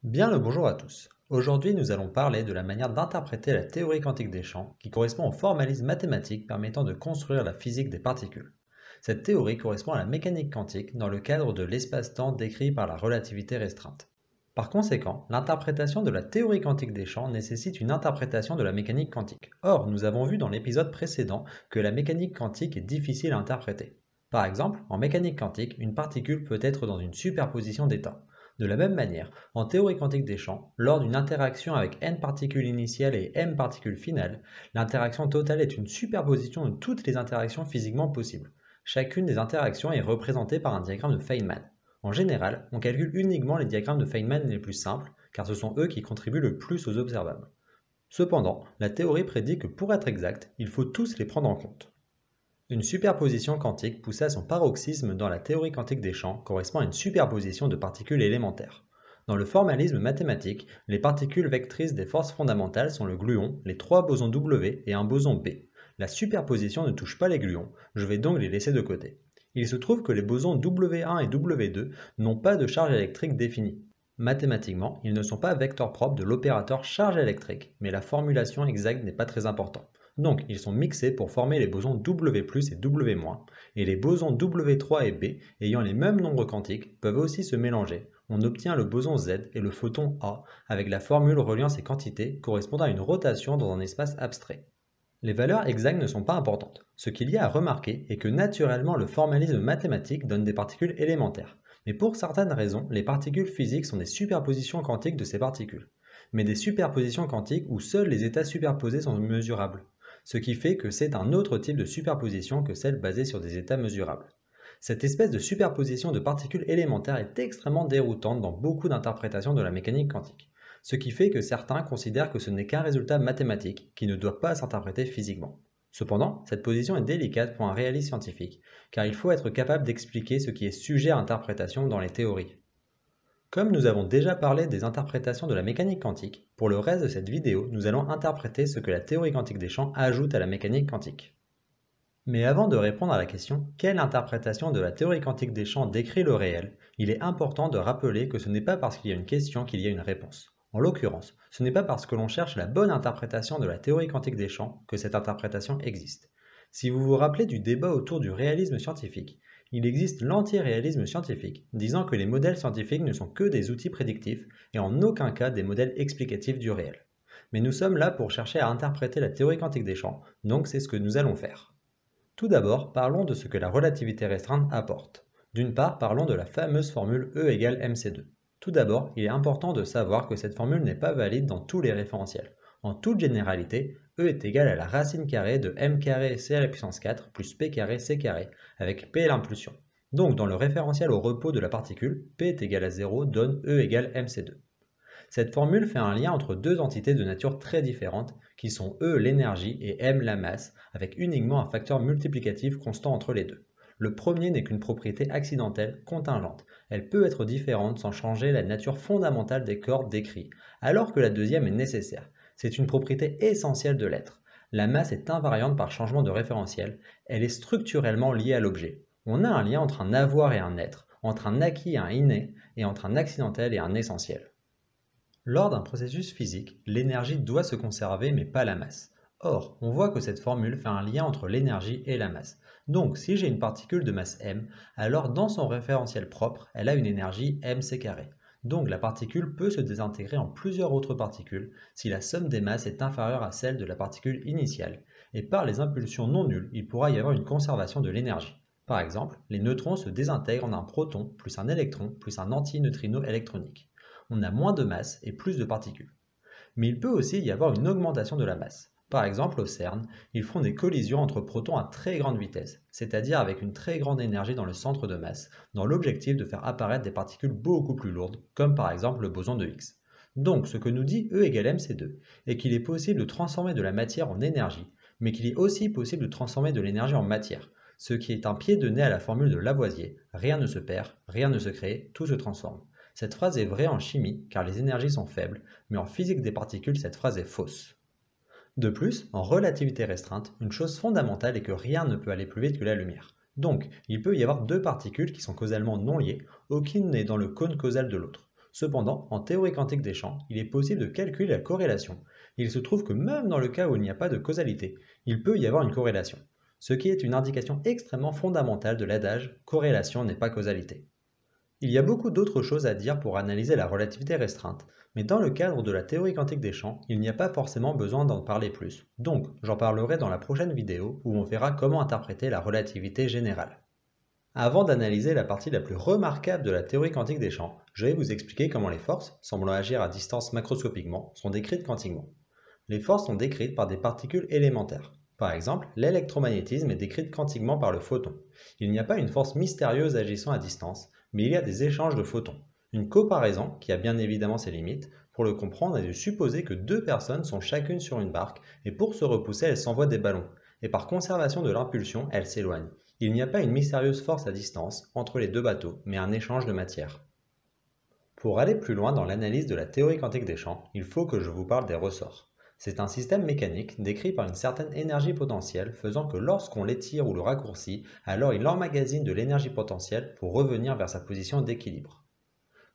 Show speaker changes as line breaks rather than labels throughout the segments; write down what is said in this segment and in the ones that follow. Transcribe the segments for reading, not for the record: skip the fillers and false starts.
Bien le bonjour à tous. Aujourd'hui, nous allons parler de la manière d'interpréter la théorie quantique des champs qui correspond au formalisme mathématique permettant de construire la physique des particules. Cette théorie correspond à la mécanique quantique dans le cadre de l'espace-temps décrit par la relativité restreinte. Par conséquent, l'interprétation de la théorie quantique des champs nécessite une interprétation de la mécanique quantique. Or, nous avons vu dans l'épisode précédent que la mécanique quantique est difficile à interpréter. Par exemple, en mécanique quantique, une particule peut être dans une superposition d'états. De la même manière, en théorie quantique des champs, lors d'une interaction avec n particules initiales et m particules finales, l'interaction totale est une superposition de toutes les interactions physiquement possibles. Chacune des interactions est représentée par un diagramme de Feynman. En général, on calcule uniquement les diagrammes de Feynman les plus simples, car ce sont eux qui contribuent le plus aux observables. Cependant, la théorie prédit que pour être exact, il faut tous les prendre en compte. Une superposition quantique poussée à son paroxysme dans la théorie quantique des champs correspond à une superposition de particules élémentaires. Dans le formalisme mathématique, les particules vectrices des forces fondamentales sont le gluon, les trois bosons W et un boson B. La superposition ne touche pas les gluons, je vais donc les laisser de côté. Il se trouve que les bosons W1 et W2 n'ont pas de charge électrique définie. Mathématiquement, ils ne sont pas vecteurs propres de l'opérateur charge électrique, mais la formulation exacte n'est pas très importante. Donc, ils sont mixés pour former les bosons W+ et W-, et les bosons W3 et B, ayant les mêmes nombres quantiques, peuvent aussi se mélanger. On obtient le boson Z et le photon A avec la formule reliant ces quantités correspondant à une rotation dans un espace abstrait. Les valeurs exactes ne sont pas importantes. Ce qu'il y a à remarquer est que naturellement le formalisme mathématique donne des particules élémentaires. Mais pour certaines raisons, les particules physiques sont des superpositions quantiques de ces particules. Mais des superpositions quantiques où seuls les états superposés sont mesurables. Ce qui fait que c'est un autre type de superposition que celle basée sur des états mesurables. Cette espèce de superposition de particules élémentaires est extrêmement déroutante dans beaucoup d'interprétations de la mécanique quantique, ce qui fait que certains considèrent que ce n'est qu'un résultat mathématique qui ne doit pas s'interpréter physiquement. Cependant, cette position est délicate pour un réaliste scientifique, car il faut être capable d'expliquer ce qui est sujet à interprétation dans les théories. Comme nous avons déjà parlé des interprétations de la mécanique quantique, pour le reste de cette vidéo, nous allons interpréter ce que la théorie quantique des champs ajoute à la mécanique quantique. Mais avant de répondre à la question « Quelle interprétation de la théorie quantique des champs décrit le réel ?», il est important de rappeler que ce n'est pas parce qu'il y a une question qu'il y a une réponse. En l'occurrence, ce n'est pas parce que l'on cherche la bonne interprétation de la théorie quantique des champs que cette interprétation existe. Si vous vous rappelez du débat autour du réalisme scientifique, il existe l'anti-réalisme scientifique, disant que les modèles scientifiques ne sont que des outils prédictifs et en aucun cas des modèles explicatifs du réel. Mais nous sommes là pour chercher à interpréter la théorie quantique des champs, donc c'est ce que nous allons faire. Tout d'abord, parlons de ce que la relativité restreinte apporte. D'une part, parlons de la fameuse formule E égale mc2. Tout d'abord, il est important de savoir que cette formule n'est pas valide dans tous les référentiels. En toute généralité, E est égal à la racine carrée de m carré c à la puissance 4 plus p carré c carré, avec p l'impulsion. Donc dans le référentiel au repos de la particule, p est égal à 0 donne E égale mc2. Cette formule fait un lien entre deux entités de nature très différentes, qui sont E l'énergie et m la masse, avec uniquement un facteur multiplicatif constant entre les deux. Le premier n'est qu'une propriété accidentelle, contingente. Elle peut être différente sans changer la nature fondamentale des corps décrits, alors que la deuxième est nécessaire. C'est une propriété essentielle de l'être. La masse est invariante par changement de référentiel, elle est structurellement liée à l'objet. On a un lien entre un avoir et un être, entre un acquis et un inné, et entre un accidentel et un essentiel. Lors d'un processus physique, l'énergie doit se conserver mais pas la masse. Or, on voit que cette formule fait un lien entre l'énergie et la masse. Donc, si j'ai une particule de masse m, alors dans son référentiel propre, elle a une énergie mc². Donc la particule peut se désintégrer en plusieurs autres particules si la somme des masses est inférieure à celle de la particule initiale, et par les impulsions non nulles, il pourra y avoir une conservation de l'énergie. Par exemple, les neutrons se désintègrent en un proton plus un électron plus un antineutrino électronique. On a moins de masse et plus de particules. Mais il peut aussi y avoir une augmentation de la masse. Par exemple, au CERN, ils font des collisions entre protons à très grande vitesse, c'est-à-dire avec une très grande énergie dans le centre de masse, dans l'objectif de faire apparaître des particules beaucoup plus lourdes, comme par exemple le boson de Higgs. Donc, ce que nous dit E égale mc2 est qu'il est possible de transformer de la matière en énergie, mais qu'il est aussi possible de transformer de l'énergie en matière, ce qui est un pied de nez à la formule de Lavoisier, rien ne se perd, rien ne se crée, tout se transforme. Cette phrase est vraie en chimie car les énergies sont faibles, mais en physique des particules, cette phrase est fausse. De plus, en relativité restreinte, une chose fondamentale est que rien ne peut aller plus vite que la lumière. Donc, il peut y avoir deux particules qui sont causalement non liées, aucune n'est dans le cône causal de l'autre. Cependant, en théorie quantique des champs, il est possible de calculer la corrélation. Il se trouve que même dans le cas où il n'y a pas de causalité, il peut y avoir une corrélation, ce qui est une indication extrêmement fondamentale de l'adage corrélation n'est pas causalité. Il y a beaucoup d'autres choses à dire pour analyser la relativité restreinte, mais dans le cadre de la théorie quantique des champs, il n'y a pas forcément besoin d'en parler plus. Donc, j'en parlerai dans la prochaine vidéo où on verra comment interpréter la relativité générale. Avant d'analyser la partie la plus remarquable de la théorie quantique des champs, je vais vous expliquer comment les forces, semblant agir à distance macroscopiquement, sont décrites quantiquement. Les forces sont décrites par des particules élémentaires. Par exemple, l'électromagnétisme est décrit quantiquement par le photon. Il n'y a pas une force mystérieuse agissant à distance, mais il y a des échanges de photons. Une comparaison, qui a bien évidemment ses limites, pour le comprendre est de supposer que deux personnes sont chacune sur une barque, et pour se repousser elles s'envoient des ballons, et par conservation de l'impulsion elles s'éloignent. Il n'y a pas une mystérieuse force à distance entre les deux bateaux, mais un échange de matière. Pour aller plus loin dans l'analyse de la théorie quantique des champs, il faut que je vous parle des ressorts. C'est un système mécanique décrit par une certaine énergie potentielle faisant que lorsqu'on l'étire ou le raccourcit, alors il emmagasine de l'énergie potentielle pour revenir vers sa position d'équilibre.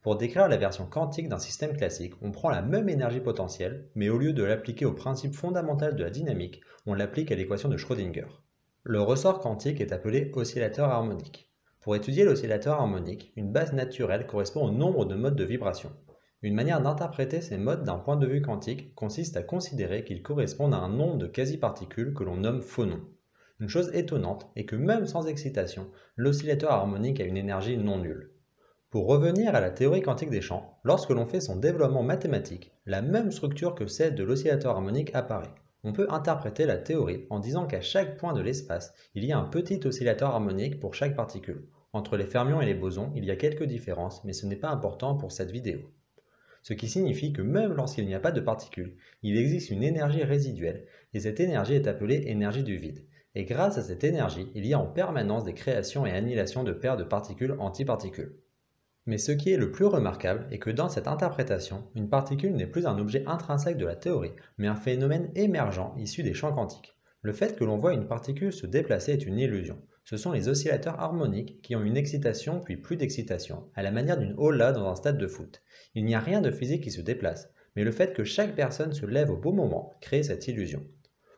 Pour décrire la version quantique d'un système classique, on prend la même énergie potentielle, mais au lieu de l'appliquer au principe fondamental de la dynamique, on l'applique à l'équation de Schrödinger. Le ressort quantique est appelé oscillateur harmonique. Pour étudier l'oscillateur harmonique, une base naturelle correspond au nombre de modes de vibration. Une manière d'interpréter ces modes d'un point de vue quantique consiste à considérer qu'ils correspondent à un nombre de quasi-particules que l'on nomme phonons. Une chose étonnante est que même sans excitation, l'oscillateur harmonique a une énergie non nulle. Pour revenir à la théorie quantique des champs, lorsque l'on fait son développement mathématique, la même structure que celle de l'oscillateur harmonique apparaît. On peut interpréter la théorie en disant qu'à chaque point de l'espace, il y a un petit oscillateur harmonique pour chaque particule. Entre les fermions et les bosons, il y a quelques différences, mais ce n'est pas important pour cette vidéo. Ce qui signifie que même lorsqu'il n'y a pas de particules, il existe une énergie résiduelle, et cette énergie est appelée énergie du vide. Et grâce à cette énergie, il y a en permanence des créations et annihilations de paires de particules antiparticules. Mais ce qui est le plus remarquable est que dans cette interprétation, une particule n'est plus un objet intrinsèque de la théorie, mais un phénomène émergent issu des champs quantiques. Le fait que l'on voit une particule se déplacer est une illusion. Ce sont les oscillateurs harmoniques qui ont une excitation puis plus d'excitation, à la manière d'une hola dans un stade de foot. Il n'y a rien de physique qui se déplace, mais le fait que chaque personne se lève au bon moment crée cette illusion.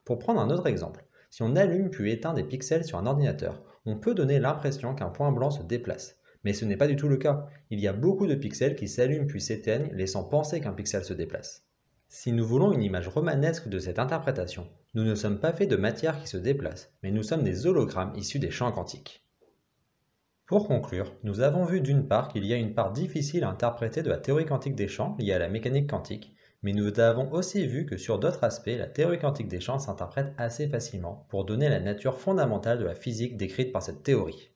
Pour prendre un autre exemple, si on allume puis éteint des pixels sur un ordinateur, on peut donner l'impression qu'un point blanc se déplace. Mais ce n'est pas du tout le cas. Il y a beaucoup de pixels qui s'allument puis s'éteignent, laissant penser qu'un pixel se déplace. Si nous voulons une image romanesque de cette interprétation, nous ne sommes pas faits de matière qui se déplace, mais nous sommes des hologrammes issus des champs quantiques. Pour conclure, nous avons vu d'une part qu'il y a une part difficile à interpréter de la théorie quantique des champs liée à la mécanique quantique, mais nous avons aussi vu que sur d'autres aspects, la théorie quantique des champs s'interprète assez facilement pour donner la nature fondamentale de la physique décrite par cette théorie.